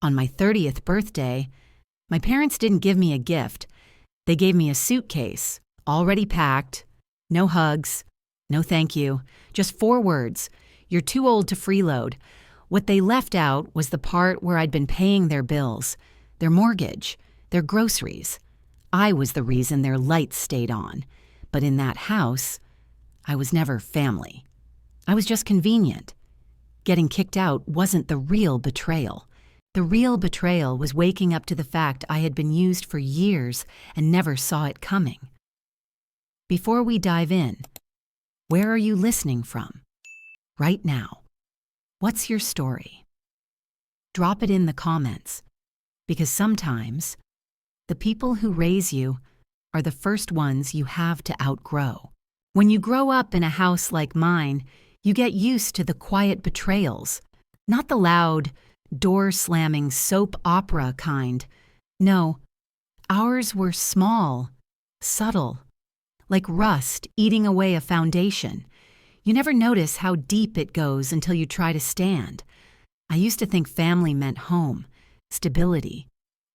On my 30th birthday, my parents didn't give me a gift. They gave me a suitcase, already packed, no hugs, no thank you, just 4 words: "You're too old to freeload." What they left out was the part where I'd been paying their bills, their mortgage, their groceries. I was the reason their lights stayed on. But in that house, I was never family. I was just convenient. Getting kicked out wasn't the real betrayal. The real betrayal was waking up to the fact I had been used for years and never saw it coming. Before we dive in, where are you listening from? Right now. What's your story? Drop it in the comments, because sometimes the people who raise you are the first ones you have to outgrow. When you grow up in a house like mine, you get used to the quiet betrayals, not the loud, door-slamming soap opera kind. No, ours were small, subtle, like rust eating away a foundation. You never notice how deep it goes until you try to stand. I used to think family meant home, stability,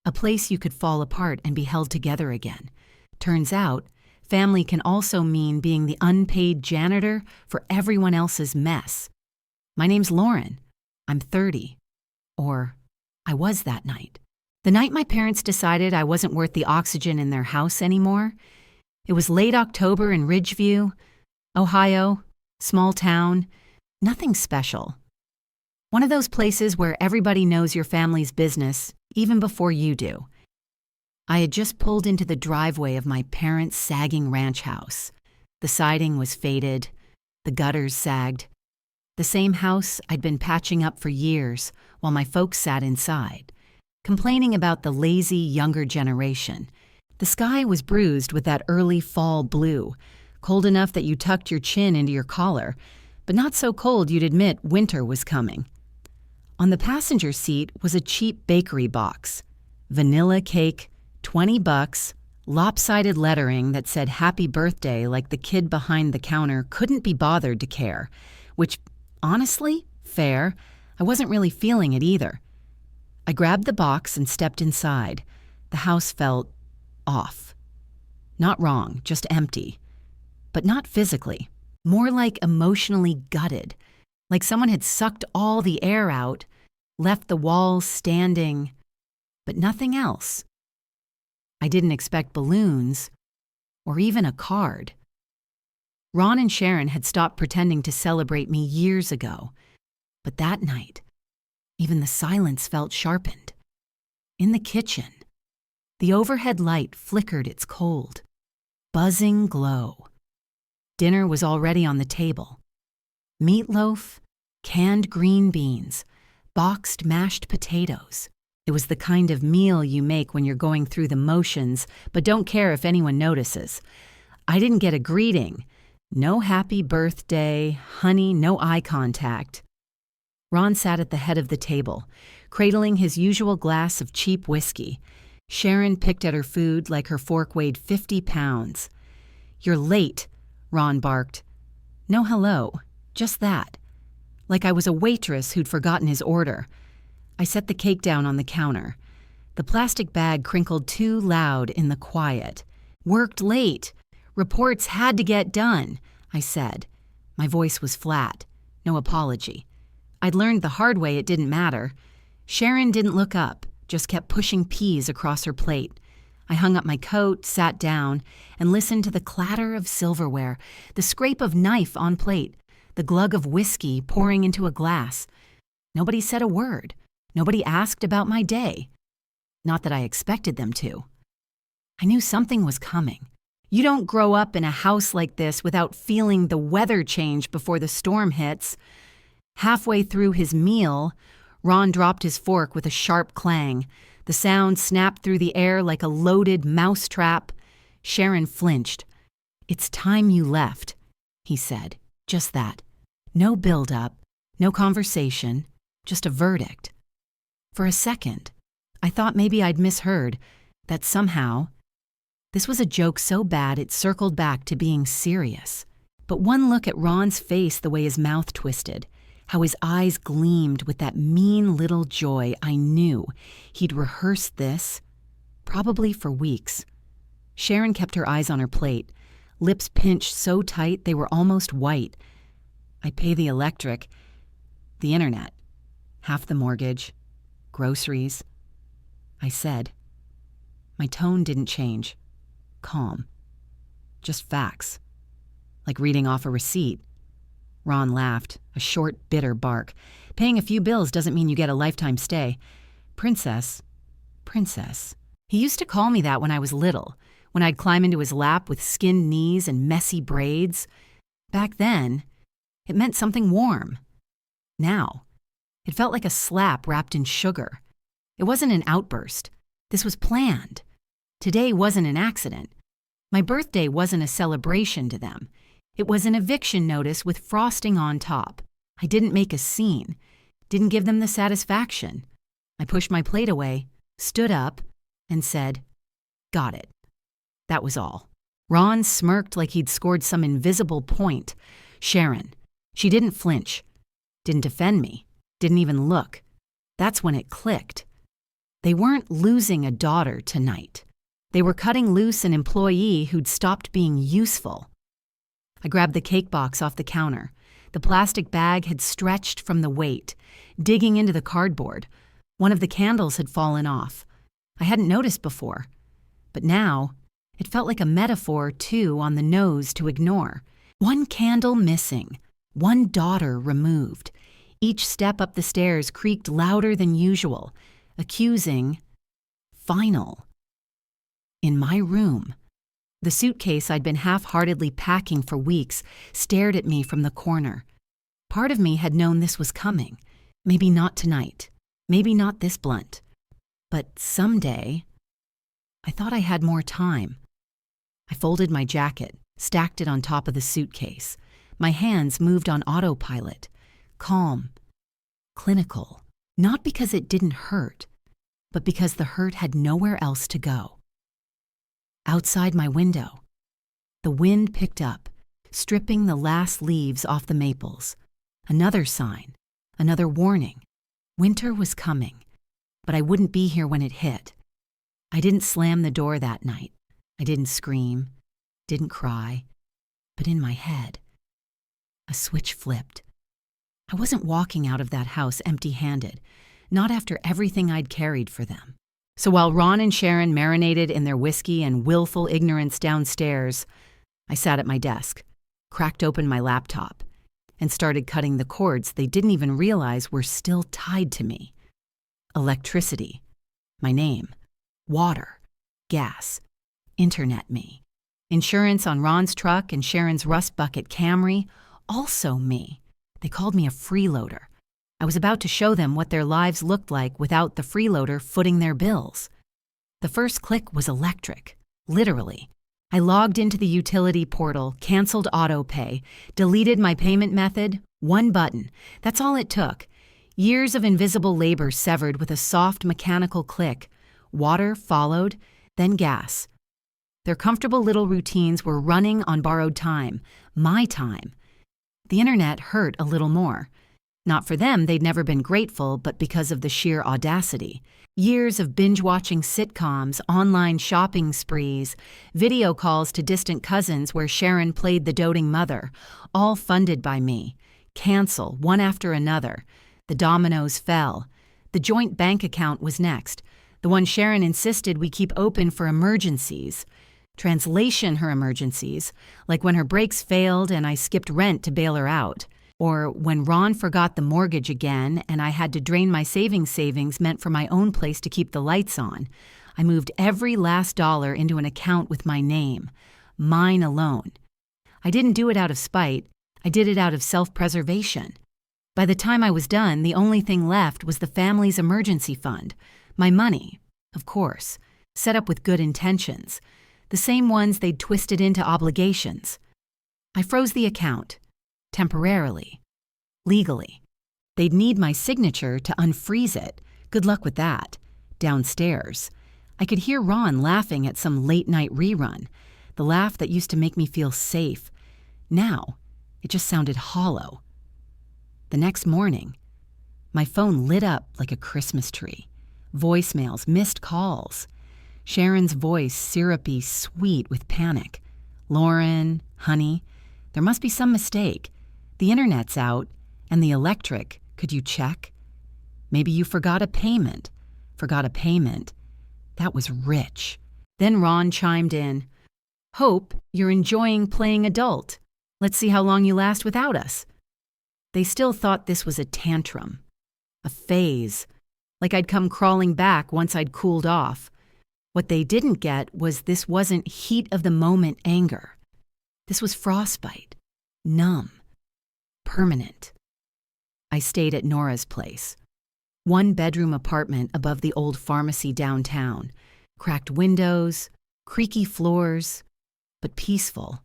a place you could fall apart and be held together again. Turns out, family can also mean being the unpaid janitor for everyone else's mess. My name's Lauren. I'm 30. Or I was that night. The night my parents decided I wasn't worth the oxygen in their house anymore. It was late October in Ridgeview, Ohio, small town, nothing special. One of those places where everybody knows your family's business, even before you do. I had just pulled into the driveway of my parents' sagging ranch house. The siding was faded, the gutters sagged. The same house I'd been patching up for years while my folks sat inside, complaining about the lazy younger generation. The sky was bruised with that early fall blue, cold enough that you tucked your chin into your collar, but not so cold you'd admit winter was coming. On the passenger seat was a cheap bakery box. Vanilla cake, $20, lopsided lettering that said happy birthday like the kid behind the counter couldn't be bothered to care, which, honestly, fair. I wasn't really feeling it either. I grabbed the box and stepped inside. The house felt off. Not wrong, just empty. But not physically. More like emotionally gutted. Like someone had sucked all the air out, left the walls standing, but nothing else. I didn't expect balloons, or even a card. Ron and Sharon had stopped pretending to celebrate me years ago, but that night, even the silence felt sharpened. In the kitchen, the overhead light flickered its cold, buzzing glow. Dinner was already on the table. Meatloaf, canned green beans, boxed mashed potatoes. It was the kind of meal you make when you're going through the motions, but don't care if anyone notices. I didn't get a greeting. No happy birthday, honey, no eye contact. Ron sat at the head of the table, cradling his usual glass of cheap whiskey. Sharon picked at her food like her fork weighed 50 pounds. "You're late," Ron barked. No hello, just that. Like I was a waitress who'd forgotten his order. I set the cake down on the counter. The plastic bag crinkled too loud in the quiet. "Worked late. Reports had to get done," I said. My voice was flat. No apology. I'd learned the hard way it didn't matter. Sharon didn't look up, just kept pushing peas across her plate. I hung up my coat, sat down, and listened to the clatter of silverware, the scrape of knife on plate, the glug of whiskey pouring into a glass. Nobody said a word. Nobody asked about my day. Not that I expected them to. I knew something was coming. You don't grow up in a house like this without feeling the weather change before the storm hits. Halfway through his meal, Ron dropped his fork with a sharp clang. The sound snapped through the air like a loaded mousetrap. Sharon flinched. "It's time you left," he said. Just that. No build-up, no conversation, just a verdict. For a second, I thought maybe I'd misheard, that somehow this was a joke so bad it circled back to being serious. But one look at Ron's face, the way his mouth twisted, how his eyes gleamed with that mean little joy. I knew he'd rehearsed this, probably for weeks. Sharon kept her eyes on her plate, lips pinched so tight they were almost white. I pay the electric, the internet, half the mortgage, groceries. I said. My tone didn't change. Calm. Just facts. Like reading off a receipt. Ron laughed, a short, bitter bark. Paying a few bills doesn't mean you get a lifetime stay. Princess. Princess. He used to call me that when I was little, when I'd climb into his lap with skinned knees and messy braids. Back then, it meant something warm. Now, it felt like a slap wrapped in sugar. It wasn't an outburst. This was planned. Today wasn't an accident. My birthday wasn't a celebration to them. It was an eviction notice with frosting on top. I didn't make a scene. Didn't give them the satisfaction. I pushed my plate away, stood up, and said, "Got it." That was all. Ron smirked like he'd scored some invisible point. Sharon. She didn't flinch. Didn't defend me. Didn't even look. That's when it clicked. They weren't losing a daughter tonight. They were cutting loose an employee who'd stopped being useful. I grabbed the cake box off the counter. The plastic bag had stretched from the weight, digging into the cardboard. One of the candles had fallen off. I hadn't noticed before. But now, it felt like a metaphor, too, on the nose to ignore. One candle missing. One daughter removed. Each step up the stairs creaked louder than usual, accusing, final. In my room, the suitcase I'd been half-heartedly packing for weeks stared at me from the corner. Part of me had known this was coming. Maybe not tonight. Maybe not this blunt. But someday, I thought I had more time. I folded my jacket, stacked it on top of the suitcase. My hands moved on autopilot. Calm. Clinical. Not because it didn't hurt, but because the hurt had nowhere else to go. Outside my window, the wind picked up, stripping the last leaves off the maples. Another sign, another warning. Winter was coming, but I wouldn't be here when it hit. I didn't slam the door that night. I didn't scream, didn't cry, but in my head, a switch flipped. I wasn't walking out of that house empty-handed, not after everything I'd carried for them. So while Ron and Sharon marinated in their whiskey and willful ignorance downstairs, I sat at my desk, cracked open my laptop, and started cutting the cords they didn't even realize were still tied to me. Electricity, my name, water, gas, internet me. Insurance on Ron's truck and Sharon's rust bucket Camry, also me. They called me a freeloader. I was about to show them what their lives looked like without the freeloader footing their bills. The first click was electric, literally. I logged into the utility portal, canceled autopay, deleted my payment method, one button. That's all it took. Years of invisible labor severed with a soft mechanical click. Water followed, then gas. Their comfortable little routines were running on borrowed time, my time. The internet hurt a little more. Not for them, they'd never been grateful, but because of the sheer audacity. Years of binge-watching sitcoms, online shopping sprees, video calls to distant cousins where Sharon played the doting mother, all funded by me. Cancel, one after another. The dominoes fell. The joint bank account was next, the one Sharon insisted we keep open for emergencies. Translation her emergencies, like when her brakes failed and I skipped rent to bail her out. Or when Ron forgot the mortgage again and I had to drain my savings meant for my own place to keep the lights on. I moved every last dollar into an account with my name, mine alone. I didn't do it out of spite. I did it out of self-preservation. By the time I was done, the only thing left was the family's emergency fund. My money, of course, set up with good intentions. The same ones they'd twisted into obligations. I froze the account. Temporarily. Legally. They'd need my signature to unfreeze it. Good luck with that. Downstairs. I could hear Ron laughing at some late-night rerun, the laugh that used to make me feel safe. Now, it just sounded hollow. The next morning, my phone lit up like a Christmas tree. Voicemails, missed calls. Sharon's voice syrupy, sweet with panic. "Lauren, honey, there must be some mistake. The internet's out, and the electric. Could you check? Maybe you forgot a payment. Forgot a payment. That was rich." Then Ron chimed in. "Hope you're enjoying playing adult. Let's see how long you last without us." They still thought this was a tantrum, a phase, like I'd come crawling back once I'd cooled off. What they didn't get was this wasn't heat-of-the-moment anger. This was frostbite, numb, permanent. I stayed at Nora's place. One-bedroom apartment above the old pharmacy downtown. Cracked windows, creaky floors, but peaceful.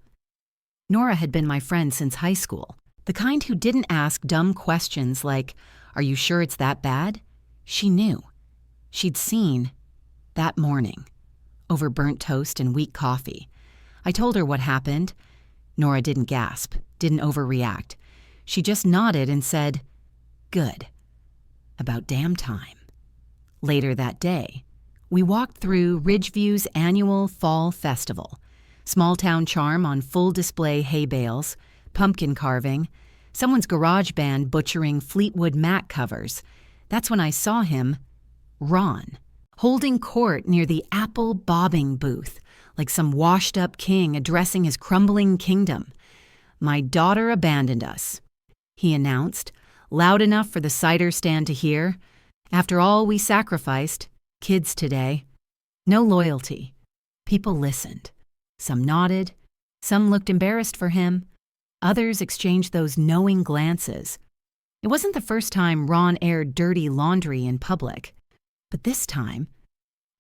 Nora had been my friend since high school, the kind who didn't ask dumb questions like, "Are you sure it's that bad?" She knew. She'd seen that morning, over burnt toast and weak coffee. I told her what happened. Nora didn't gasp, didn't overreact. She just nodded and said, "Good. About damn time." Later that day, we walked through Ridgeview's annual fall festival. Small-town charm on full display hay bales, pumpkin carving, someone's garage band butchering Fleetwood Mac covers. That's when I saw him, Ron, holding court near the apple bobbing booth, like some washed-up king addressing his crumbling kingdom. "My daughter abandoned us," he announced, loud enough for the cider stand to hear. "After all we sacrificed, kids today. No loyalty." People listened. Some nodded. Some looked embarrassed for him. Others exchanged those knowing glances. It wasn't the first time Ron aired dirty laundry in public. But this time,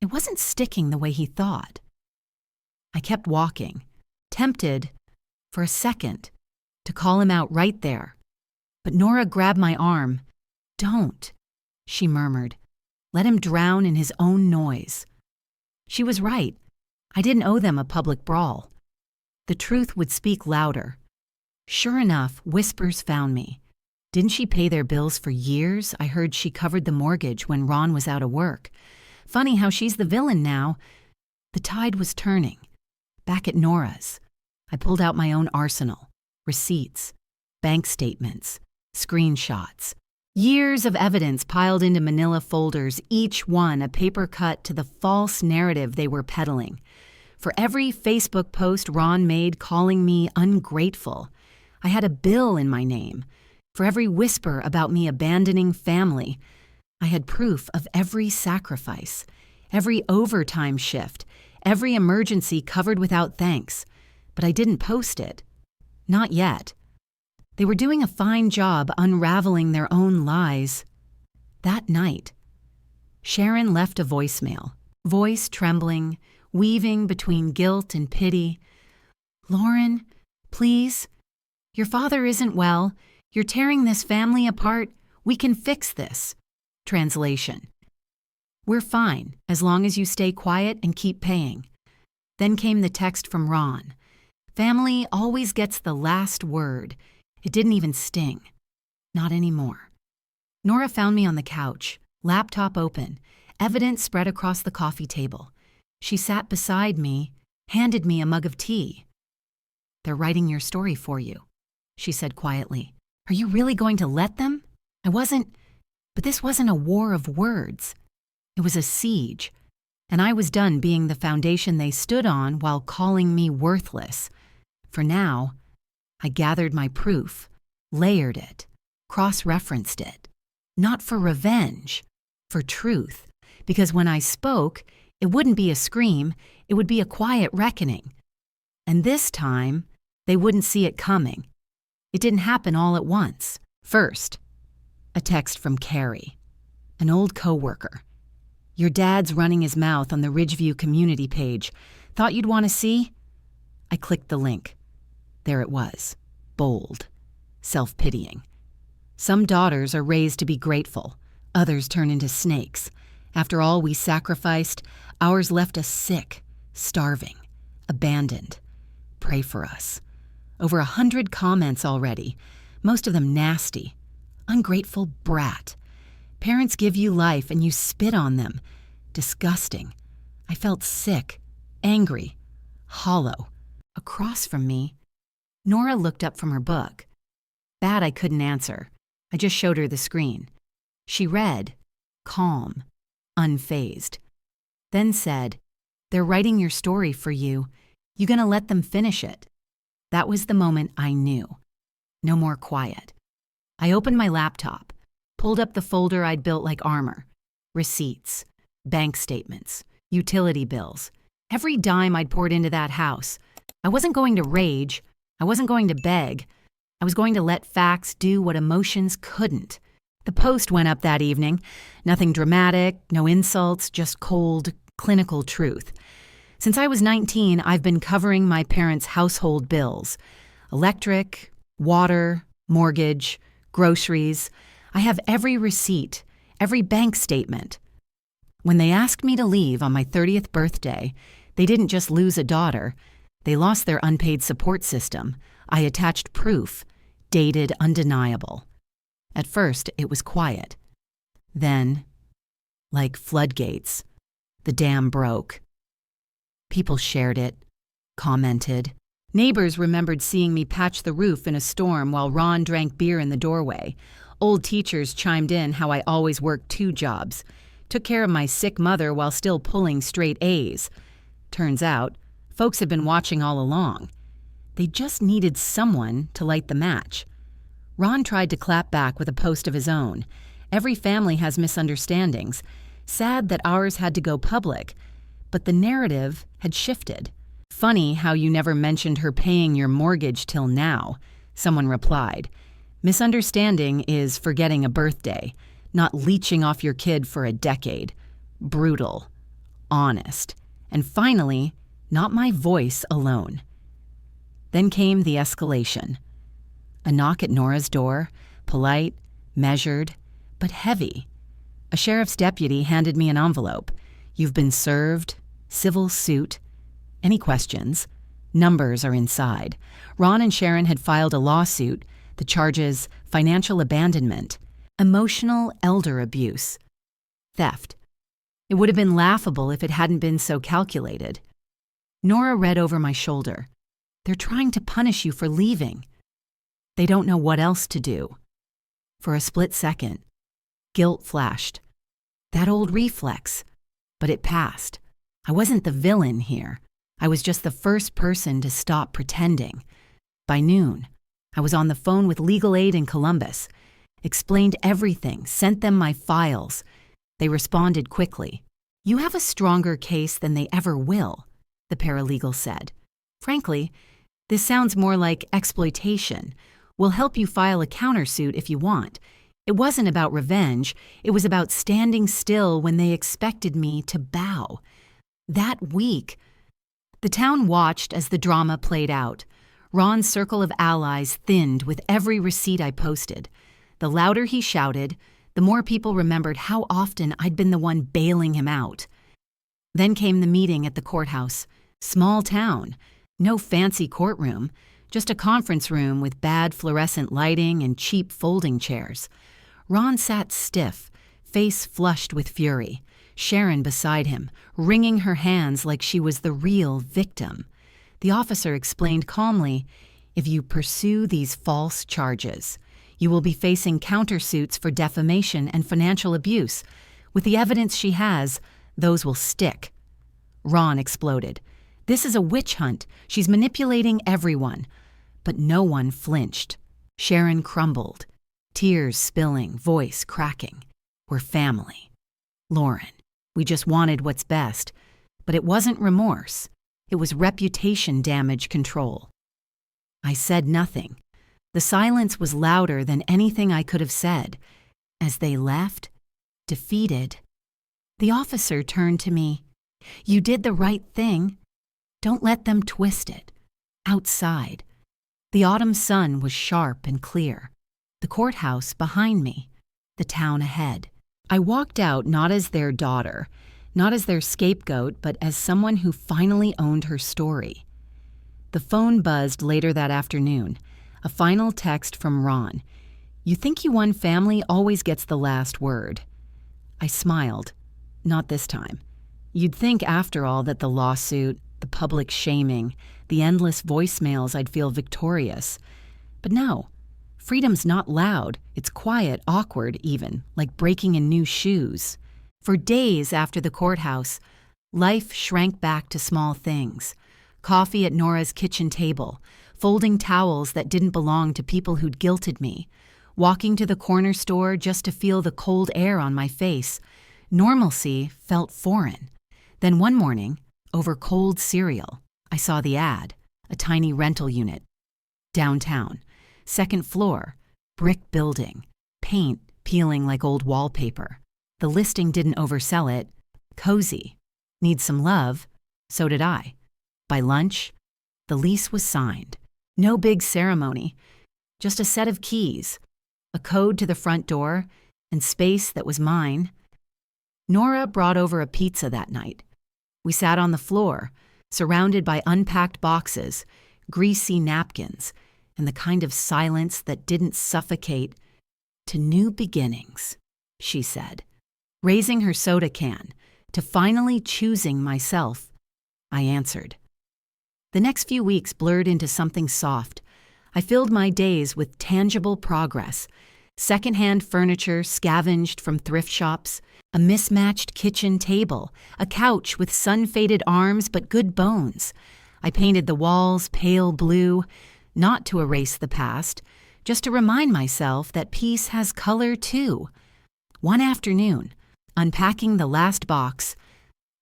it wasn't sticking the way he thought. I kept walking, tempted, for a second, to call him out right there. But Nora grabbed my arm. "Don't," she murmured. "Let him drown in his own noise." She was right. I didn't owe them a public brawl. The truth would speak louder. Sure enough, whispers found me. Didn't she pay their bills for years? I heard she covered the mortgage when Ron was out of work. Funny how she's the villain now. The tide was turning. Back at Nora's, I pulled out my own arsenal. Receipts, bank statements, screenshots. Years of evidence piled into manila folders, each one a paper cut to the false narrative they were peddling. For every Facebook post Ron made calling me ungrateful, I had a bill in my name. For every whisper about me abandoning family, I had proof of every sacrifice, every overtime shift, every emergency covered without thanks. But I didn't post it. Not yet. They were doing a fine job unraveling their own lies. That night, Sharon left a voicemail, voice trembling, weaving between guilt and pity. "Lauren, please, your father isn't well. You're tearing this family apart. We can fix this." Translation: "We're fine as long as you stay quiet and keep paying." Then came the text from Ron. "Family always gets the last word." It didn't even sting. Not anymore. Nora found me on the couch, laptop open, evidence spread across the coffee table. She sat beside me, handed me a mug of tea. "They're writing your story for you," she said quietly. "Are you really going to let them?" But this wasn't a war of words. It was a siege, and I was done being the foundation they stood on while calling me worthless. For now, I gathered my proof, layered it, cross-referenced it. Not for revenge, for truth. Because when I spoke, it wouldn't be a scream, it would be a quiet reckoning. And this time, they wouldn't see it coming. It didn't happen all at once. First, a text from Carrie, an old coworker. "Your dad's running his mouth on the Ridgeview community page. Thought you'd want to see?" I clicked the link. There it was, bold, self-pitying. "Some daughters are raised to be grateful. Others turn into snakes. After all we sacrificed, ours left us sick, starving, abandoned. Pray for us." Over 100 comments already, most of them nasty. Ungrateful brat. Parents give you life and you spit on them. Disgusting. I felt sick, angry, hollow. Across from me, Nora looked up from her book. That I couldn't answer. I just showed her the screen. She read, calm, unfazed. Then said, "They're writing your story for you. You gonna let them finish it?" That was the moment I knew. No more quiet. I opened my laptop, pulled up the folder I'd built like armor. Receipts, bank statements, utility bills. Every dime I'd poured into that house. I wasn't going to rage. I wasn't going to beg. I was going to let facts do what emotions couldn't. The Post went up that evening. Nothing dramatic, no insults, just cold, clinical truth. Since I was 19, I've been covering my parents' household bills. Electric, water, mortgage, groceries. I have every receipt, every bank statement. When they asked me to leave on my 30th birthday, they didn't just lose a daughter. They lost their unpaid support system. I attached proof, dated undeniable. At first, it was quiet. Then, like floodgates, the dam broke. People shared it, commented. Neighbors remembered seeing me patch the roof in a storm while Ron drank beer in the doorway. Old teachers chimed in how I always worked 2 jobs. Took care of my sick mother while still pulling straight A's. Turns out, folks had been watching all along. They just needed someone to light the match. Ron tried to clap back with a post of his own. Every family has misunderstandings. Sad that ours had to go public. But the narrative had shifted. "Funny how you never mentioned her paying your mortgage till now," someone replied. "Misunderstanding is forgetting a birthday, not leeching off your kid for a decade. Brutal. Honest. And finally, not my voice alone." Then came the escalation. A knock at Nora's door, polite, measured, but heavy. A sheriff's deputy handed me an envelope. "You've been served. Civil suit. Any questions? Numbers are inside." Ron and Sharon had filed a lawsuit. The charges: financial abandonment, emotional elder abuse, theft. It would have been laughable if it hadn't been so calculated. Nora read over my shoulder. "They're trying to punish you for leaving. They don't know what else to do." For a split second, guilt flashed. That old reflex. But it passed. I wasn't the villain here. I was just the first person to stop pretending. By noon, I was on the phone with legal aid in Columbus. Explained everything, sent them my files. They responded quickly. "You have a stronger case than they ever will," the paralegal said. "Frankly, this sounds more like exploitation. We'll help you file a countersuit if you want. It wasn't about revenge. It was about standing still when they expected me to bow." That week, the town watched as the drama played out. Ron's circle of allies thinned with every receipt I posted. The louder he shouted, the more people remembered how often I'd been the one bailing him out. Then came the meeting at the courthouse. Small town. No fancy courtroom. Just a conference room with bad fluorescent lighting and cheap folding chairs. Ron sat stiff, face flushed with fury. Sharon beside him, wringing her hands like she was the real victim. The officer explained calmly, "If you pursue these false charges, you will be facing countersuits for defamation and financial abuse. With the evidence she has, those will stick." Ron exploded. "This is a witch hunt. She's manipulating everyone." But no one flinched. Sharon crumbled, tears spilling, voice cracking. "We're family. Lauren, we just wanted what's best." But it wasn't remorse. It was reputation damage control. I said nothing. The silence was louder than anything I could have said. As they left, defeated, the officer turned to me. "You did the right thing. Don't let them twist it." Outside, the autumn sun was sharp and clear. The courthouse behind me, the town ahead. I walked out not as their daughter, not as their scapegoat, but as someone who finally owned her story. The phone buzzed later that afternoon, a final text from Ron. "You think you won family always gets the last word." I smiled. Not this time. You'd think, after all, that the lawsuit, the public shaming, the endless voicemails, I'd feel victorious. But no. Freedom's not loud. It's quiet, awkward even, like breaking in new shoes. For days after the courthouse, life shrank back to small things. Coffee at Nora's kitchen table, folding towels that didn't belong to people who'd guilted me, walking to the corner store just to feel the cold air on my face. Normalcy felt foreign. Then one morning, over cold cereal, I saw the ad, a tiny rental unit. Downtown, second floor, brick building, paint peeling like old wallpaper. The listing didn't oversell it. Cozy. Need some love? So did I. By lunch, the lease was signed. No big ceremony, just a set of keys, a code to the front door, and space that was mine. Nora brought over a pizza that night. We sat on the floor, surrounded by unpacked boxes, greasy napkins, and the kind of silence that didn't suffocate. "To new beginnings," she said, raising her soda can, "to finally choosing myself." I answered. The next few weeks blurred into something soft. I filled my days with tangible progress. Secondhand furniture scavenged from thrift shops, a mismatched kitchen table, a couch with sun-faded arms but good bones. I painted the walls pale blue, not to erase the past, just to remind myself that peace has color too. One afternoon, unpacking the last box,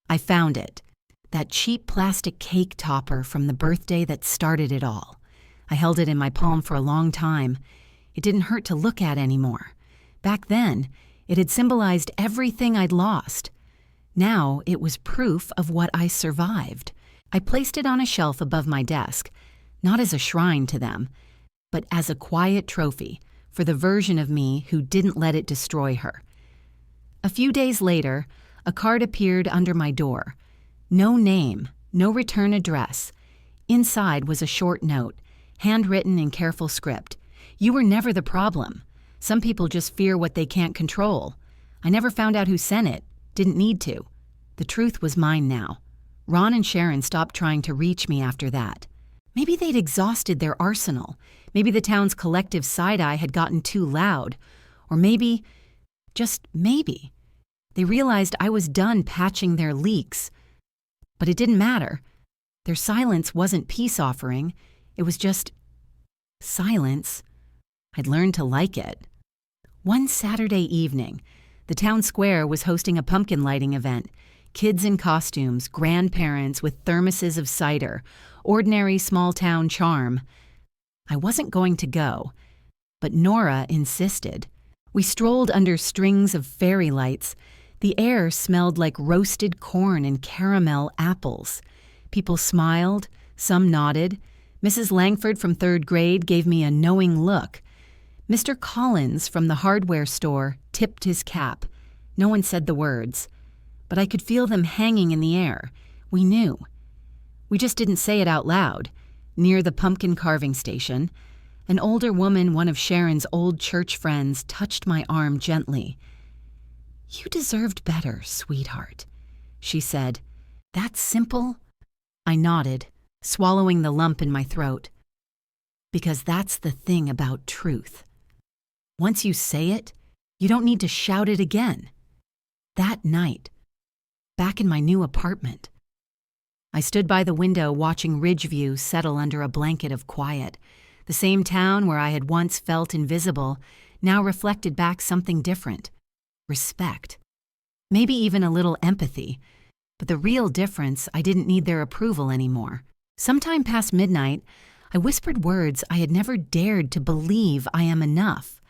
I found it, that cheap plastic cake topper from the birthday that started it all. I held it in my palm for a long time. It didn't hurt to look at anymore. Back then, it had symbolized everything I'd lost. Now it was proof of what I survived. I placed it on a shelf above my desk, not as a shrine to them, but as a quiet trophy for the version of me who didn't let it destroy her. A few days later, a card appeared under my door. No name, no return address. Inside was a short note, handwritten in careful script. "You were never the problem. Some people just fear what they can't control. I never found out who sent it. Didn't need to. The truth was mine now. Ron and Sharon stopped trying to reach me after that. Maybe they'd exhausted their arsenal. Maybe the town's collective side-eye had gotten too loud. Or maybe, just maybe, they realized I was done patching their leaks. But it didn't matter. Their silence wasn't peace offering. It was just silence. I'd learned to like it. One Saturday evening, the town square was hosting a pumpkin lighting event. Kids in costumes, grandparents with thermoses of cider, ordinary small-town charm. I wasn't going to go, but Nora insisted. We strolled under strings of fairy lights. The air smelled like roasted corn and caramel apples. People smiled, some nodded. Mrs. Langford from 3rd grade gave me a knowing look. Mr. Collins from the hardware store tipped his cap. No one said the words, but I could feel them hanging in the air. We knew. We just didn't say it out loud. Near the pumpkin carving station, an older woman, one of Sharon's old church friends, touched my arm gently. "You deserved better, sweetheart," she said. "That simple?" I nodded, swallowing the lump in my throat. Because that's the thing about truth. Once you say it, you don't need to shout it again. That night, back in my new apartment, I stood by the window watching Ridgeview settle under a blanket of quiet. The same town where I had once felt invisible now reflected back something different. Respect. Maybe even a little empathy. But the real difference, I didn't need their approval anymore. Sometime past midnight, I whispered words I had never dared to believe I am enough.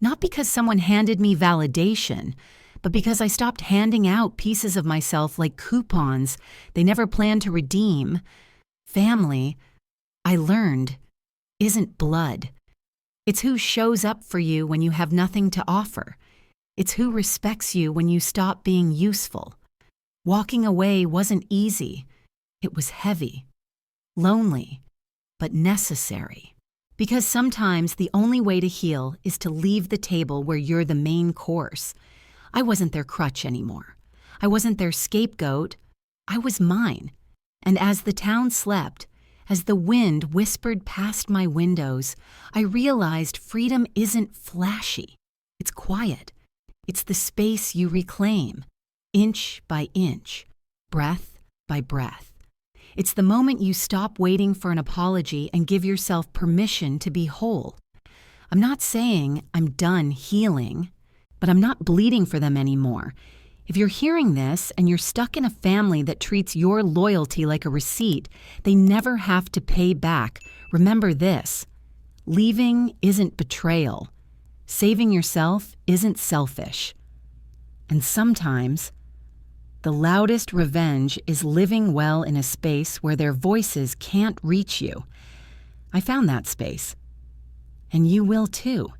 Not because someone handed me validation, but because I stopped handing out pieces of myself like coupons they never planned to redeem. Family, I learned, isn't blood. It's who shows up for you when you have nothing to offer. It's who respects you when you stop being useful. Walking away wasn't easy. It was heavy, lonely, but necessary. Because sometimes the only way to heal is to leave the table where you're the main course. I wasn't their crutch anymore. I wasn't their scapegoat. I was mine. And as the town slept, as the wind whispered past my windows, I realized freedom isn't flashy. It's quiet. It's the space you reclaim, inch by inch, breath by breath. It's the moment you stop waiting for an apology and give yourself permission to be whole. I'm not saying I'm done healing, but I'm not bleeding for them anymore. If you're hearing this and you're stuck in a family that treats your loyalty like a receipt they never have to pay back, remember this: leaving isn't betrayal. Saving yourself isn't selfish. And sometimes, the loudest revenge is living well in a space where their voices can't reach you. I found that space. And you will too.